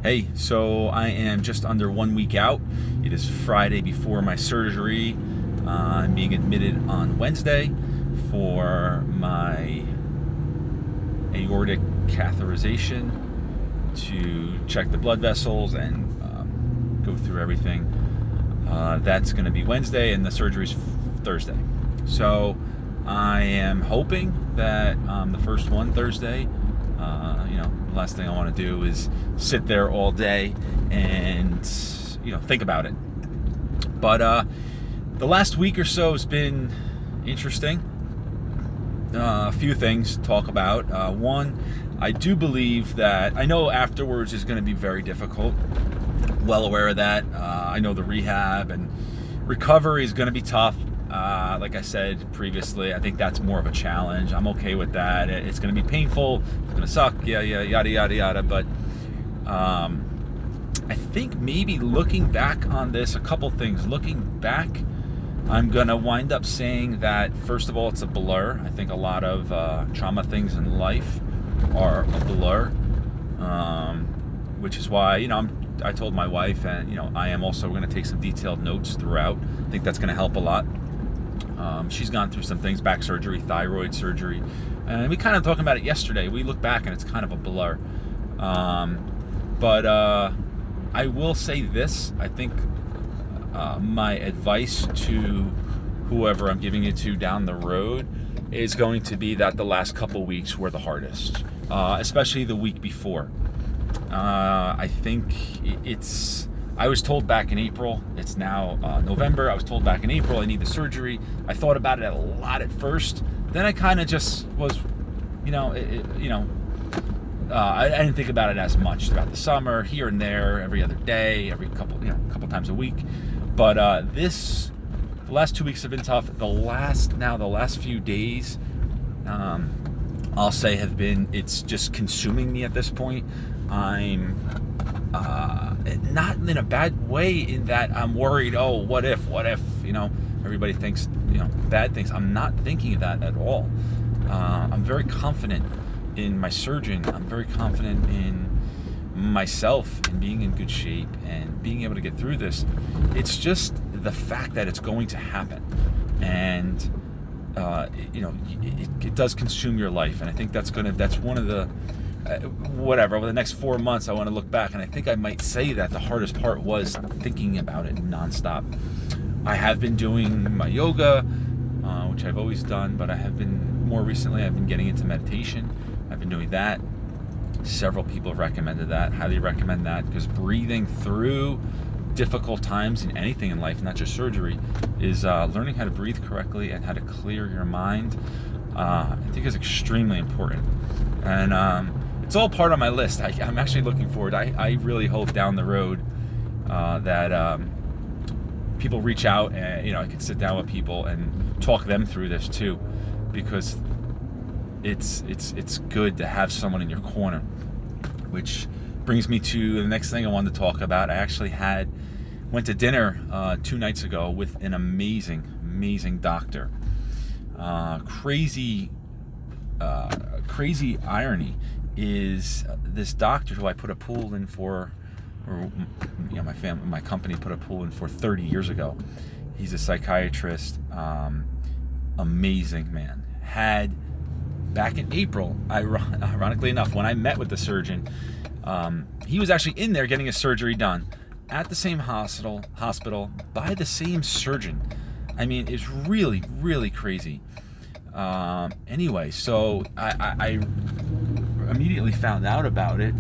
Hey, so I am just under 1 week out. It is Friday before my surgery. I'm being admitted on Wednesday for my aortic catheterization to check the blood vessels and go through everything. That's going to be Wednesday, and the surgery's Thursday. So I am hoping that the first one Thursday. The last thing I want to do is sit there all day and think about it. But the last week or so has been interesting. A few things to talk about. One, I do believe that I know afterwards is going to be very difficult. Well aware of that. I know the rehab and recovery is going to be tough. Like I said previously, I think that's more of a challenge. I'm okay with that. It's going to be painful. It's going to suck. Yeah, yada, yada, yada. But I think maybe looking back on this, a couple things. Looking back, I'm going to wind up saying that, first of all, it's a blur. I think a lot of trauma things in life are a blur, which is why, I told my wife, and I am also going to take some detailed notes throughout. I think that's going to help a lot. She's gone through some things, back surgery, thyroid surgery, and we kind of talking about it yesterday. We look back and it's kind of a blur. But I will say this. I think my advice to whoever I'm giving it to down the road is going to be that the last couple weeks were the hardest, especially the week before. I think I was told back in April, it's now November, I was told back in April I need the surgery. I thought about it a lot at first. Then I kind of just was, I didn't think about it as much throughout the summer, here and there, every other day, every couple times a week. But the last 2 weeks have been tough. The last few days, I'll say it's just consuming me at this point. I'm not in a bad way in that I'm worried, what if, everybody thinks, bad things. I'm not thinking of that at all. I'm very confident in my surgeon. I'm very confident in myself and being in good shape and being able to get through this. It's just the fact that it's going to happen. And, it does consume your life. And I think that's one of the, over the next 4 months, I want to look back, and I think I might say that the hardest part was thinking about it nonstop. I have been doing my yoga, which I've always done, but I've been getting into meditation. I've been doing that. Several people have recommended that. Highly recommend that, because breathing through difficult times in anything in life, not just surgery, is learning how to breathe correctly and how to clear your mind. I think is extremely important. And it's all part of my list. I'm actually looking forward. I really hope down the road that people reach out, and I can sit down with people and talk them through this too, because it's good to have someone in your corner. Which brings me to the next thing I wanted to talk about. I actually went to dinner 2 nights ago with an amazing doctor. Crazy irony is this doctor who I put a pool in for, or my company put a pool in for 30 years ago. He's a psychiatrist, amazing man. Had back in April, ironically enough, when I met with the surgeon, he was actually in there getting a surgery done at the same hospital by the same surgeon. I mean, it's really, really crazy. Anyway, so I immediately found out about it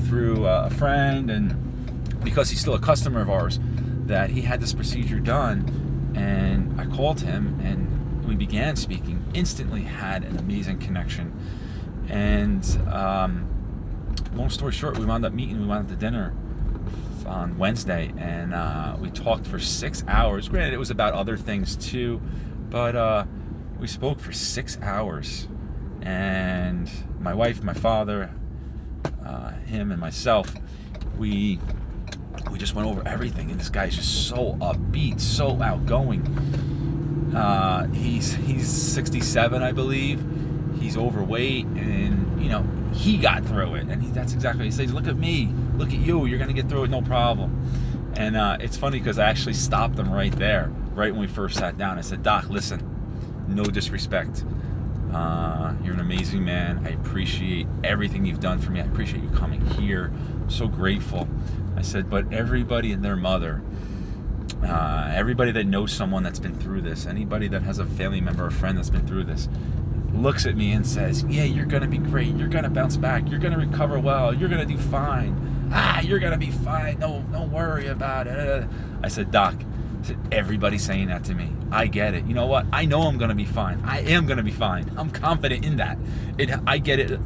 through a friend, and because he's still a customer of ours, that he had this procedure done, and I called him and we began speaking. Instantly had an amazing connection, and long story short, we wound up to dinner on Wednesday, and we talked for 6 hours. Granted, it was about other things too, but we spoke for 6 hours, and my wife, my father, him and myself, we just went over everything. And this guy's just so upbeat, so outgoing. He's 67, I believe. He's overweight, and he got through it. And that's exactly what he says. Look at me. Look at you. You're going to get through it, no problem. And it's funny because I actually stopped him right there, right when we first sat down. I said, Doc, listen, no disrespect. You're an amazing man. I appreciate everything you've done for me. I appreciate you coming here. I'm so grateful. I said, but everybody and their mother, everybody that knows someone that's been through this, anybody that has a family member or friend that's been through this, looks at me and says, yeah, you're going to be great. You're going to bounce back. You're going to recover well. You're going to do fine. You're going to be fine. Don't worry about it. I said, Doc, everybody's saying that to me. I get it. You know what? I know I'm going to be fine. I am going to be fine. I'm confident in that. I get it.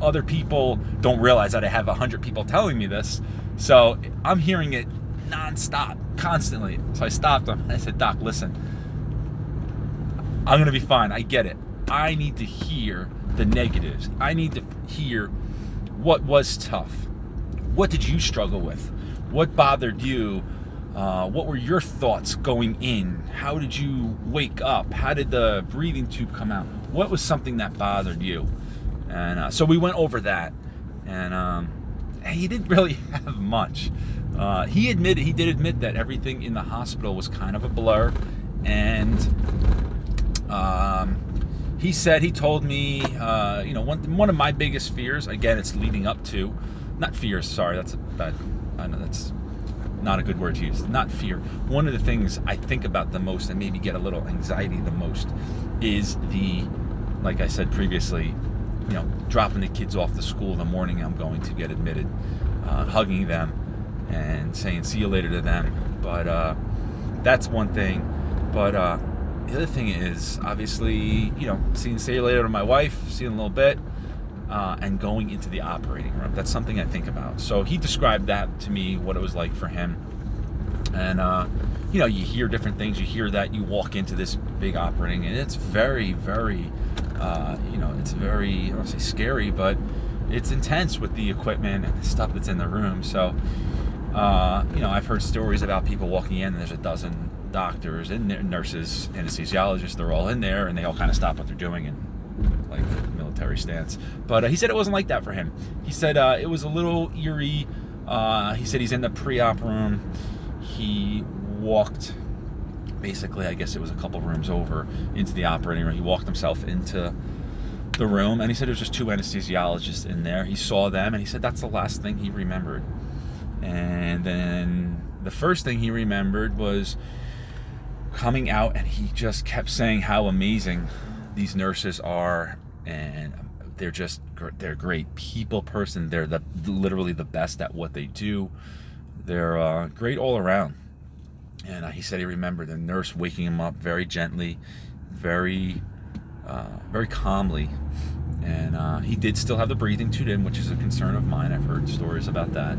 Other people don't realize that I have 100 people telling me this. So I'm hearing it nonstop, constantly. So I stopped him. I said, Doc, listen, I'm going to be fine. I get it. I need to hear the negatives. I need to hear what was tough. What did you struggle with? What bothered you? What were your thoughts going in? How did you wake up? How did the breathing tube come out? What was something that bothered you? And so we went over that. And he didn't really have much. He did admit that everything in the hospital was kind of a blur. And he told me, one of my biggest fears, again, it's leading up to, not fears, sorry, that's I know that's not a good word to use, not fear. One of the things I think about the most and maybe get a little anxiety the most is like I said previously, dropping the kids off to school in the morning I'm going to get admitted, hugging them and saying see you later to them. But that's one thing. But the other thing is, obviously, saying see you later to my wife, see you in a little bit, and going into the operating room. That's something I think about. So he described that to me, what it was like for him. And, you hear different things. You hear that you walk into this big operating, and it's very, very, it's very, I don't want to say scary, but it's intense with the equipment and the stuff that's in the room. So, I've heard stories about people walking in, and there's a dozen doctors and nurses, anesthesiologists, they're all in there, and they all kind of stop what they're doing and like military stance. But he said it wasn't like that for him. He said it was a little eerie. He said he's in the pre-op room. He walked, basically, I guess it was a couple rooms over, into the operating room. He walked himself into the room, and he said there was just two anesthesiologists in there. He saw them, and he said that's the last thing he remembered. And then the first thing he remembered was coming out, and he just kept saying how amazing these nurses are, and they're great people person. They're literally the best at what they do. They're great all around. And he said he remembered the nurse waking him up very gently, very calmly. And he did still have the breathing tube in, which is a concern of mine. I've heard stories about that.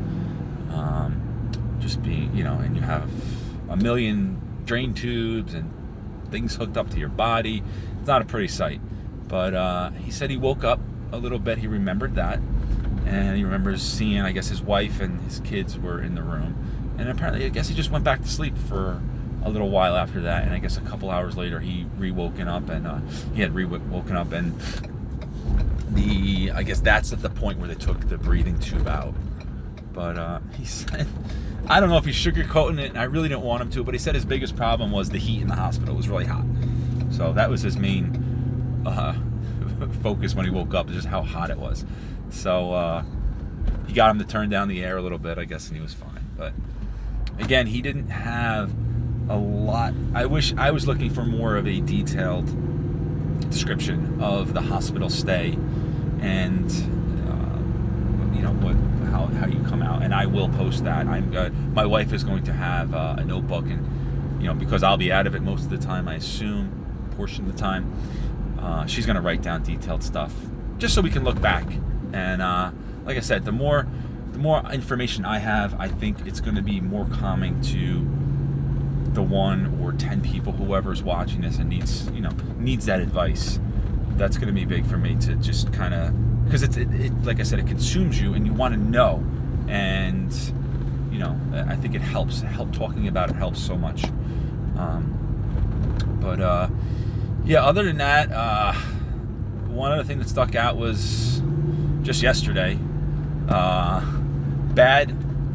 Just being, and you have a million drain tubes and things hooked up to your body. It's not a pretty sight. But he said he woke up a little bit. He remembered that. And he remembers seeing, I guess, his wife and his kids were in the room. And apparently, I guess he just went back to sleep for a little while after that. And I guess a couple hours later, he re-woken up. And he had re-woken up. And I guess that's at the point where they took the breathing tube out. But he said, I don't know if he's sugarcoating it, and I really didn't want him to, but he said his biggest problem was the heat in the hospital. It was really hot. So that was his main focus when he woke up, just how hot it was. So he got him to turn down the air a little bit, I guess, and he was fine. But again, he didn't have a lot. I wish I was looking for more of a detailed description of the hospital stay and how you come out, and I will post that. My wife is going to have a notebook, and because I'll be out of it most of the time, I assume, portion of the time, she's going to write down detailed stuff just so we can look back. And like I said, the more information I have, I think it's going to be more calming to the 1 or 10 people, whoever's watching this and needs that advice. That's going to be big for me to just kind of, because it like I said, it consumes you, and you want to know, and I think it helps. Talking about it helps so much. Other than that, one other thing that stuck out was just yesterday.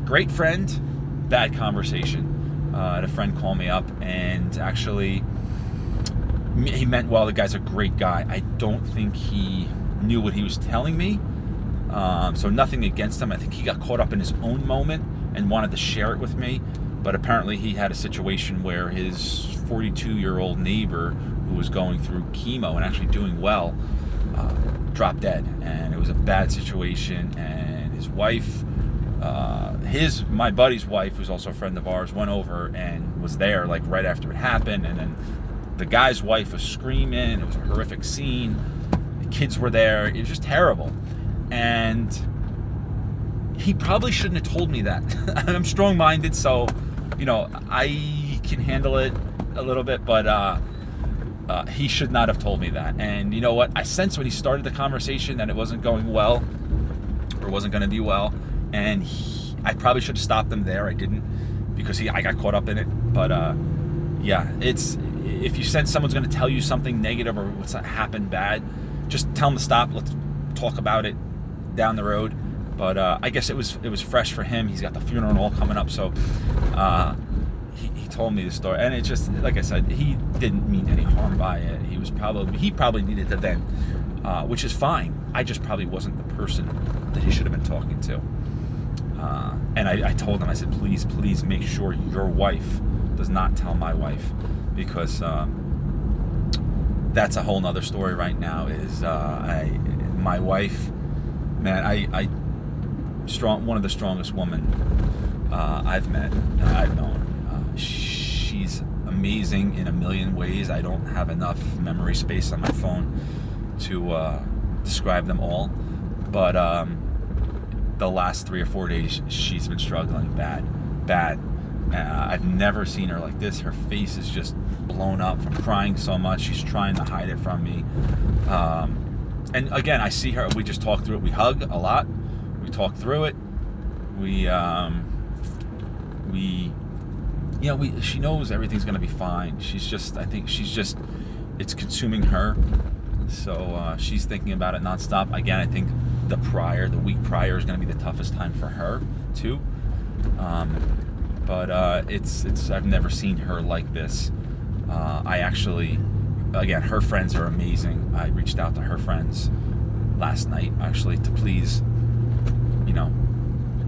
Great friend, bad conversation. I had a friend call me up, and actually, he meant well. The guy's a great guy. I don't think he knew what he was telling me. So nothing against him. I think he got caught up in his own moment and wanted to share it with me. But apparently he had a situation where his 42-year-old neighbor, who was going through chemo and actually doing well, dropped dead. And it was a bad situation. And his wife, my buddy's wife, who's also a friend of ours, went over and was there like right after it happened. And then the guy's wife was screaming. It was a horrific scene. The kids were there. It was just terrible. And he probably shouldn't have told me that. I'm strong-minded, so, I can handle it a little bit, but he should not have told me that. And you know what? I sensed when he started the conversation that it wasn't going well, or wasn't going to be well, and I probably should have stopped him there. I didn't, because I got caught up in it. But yeah, if you sense someone's going to tell you something negative or what's happened bad, just tell them to stop. Let's talk about it down the road. But I guess it was fresh for him. He's got the funeral and all coming up, so he told me the story, and it just, like I said, he didn't mean any harm by it. He probably needed to vent, which is fine. I just probably wasn't the person that he should have been talking to. And I told him, I said, please make sure your wife does not tell my wife, because that's a whole nother story right now. Is my wife, man, one of the strongest women I've met, I've known. She's amazing in a million ways. I don't have enough memory space on my phone to describe them all. But the last 3 or 4 days, she's been struggling bad. I've never seen her like this. Her face is just blown up from crying so much. She's trying to hide it from me. And again, I see her. We just talk through it. We hug a lot. We talk through it. She knows everything's going to be fine. It's consuming her. So she's thinking about it nonstop. Again, I think the week prior is going to be the toughest time for her too. But I've never seen her like this. Again, her friends are amazing. I reached out to her friends last night, actually, to please,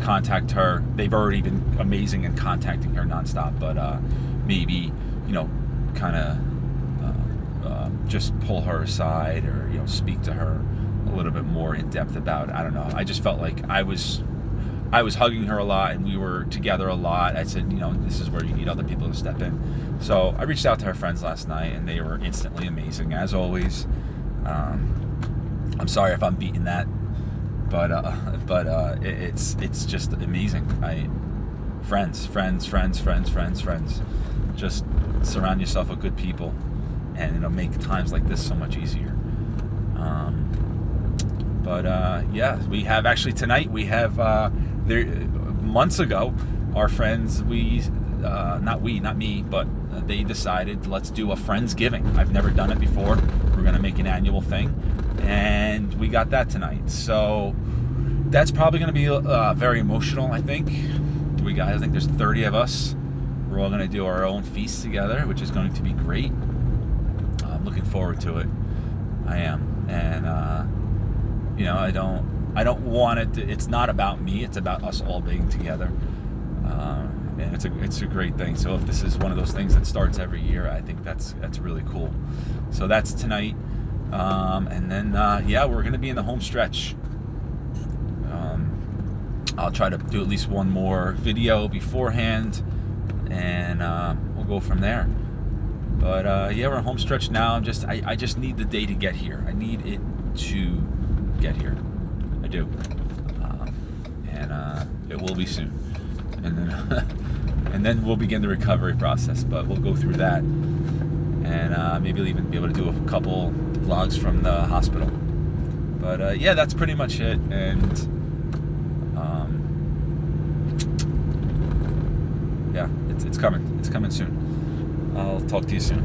contact her. They've already been amazing in contacting her nonstop, but maybe, kind of just pull her aside, or, speak to her a little bit more in depth about it. I don't know. I just felt like I was hugging her a lot, and we were together a lot. I said, this is where you need other people to step in. So I reached out to her friends last night, and they were instantly amazing, as always. I'm sorry if I'm beating that, but it's just amazing. Friends. Just surround yourself with good people, and it'll make times like this so much easier. Yeah, we have actually tonight. We have months ago, our friends. Not me, but they decided, let's do a Friendsgiving. I've never done it before. We're gonna make an annual thing, and we got that tonight. So that's probably gonna be very emotional. I think there's 30 of us. We're all gonna do our own feast together, which is going to be great. I'm looking forward to it. I am, and I don't want it to, it's not about me, it's about us all being together. And it's a great thing. So if this is one of those things that starts every year, I think that's really cool. So that's tonight. And then we're going to be in the home stretch. I'll try to do at least one more video beforehand, and we'll go from there. But we're in home stretch now. I just need the day to get here. I need it to get here. I do. And it will be soon. And then we'll begin the recovery process. But we'll go through that, and maybe we'll even be able to do a couple vlogs from the hospital. But that's pretty much it. And it's coming. It's coming soon. I'll talk to you soon.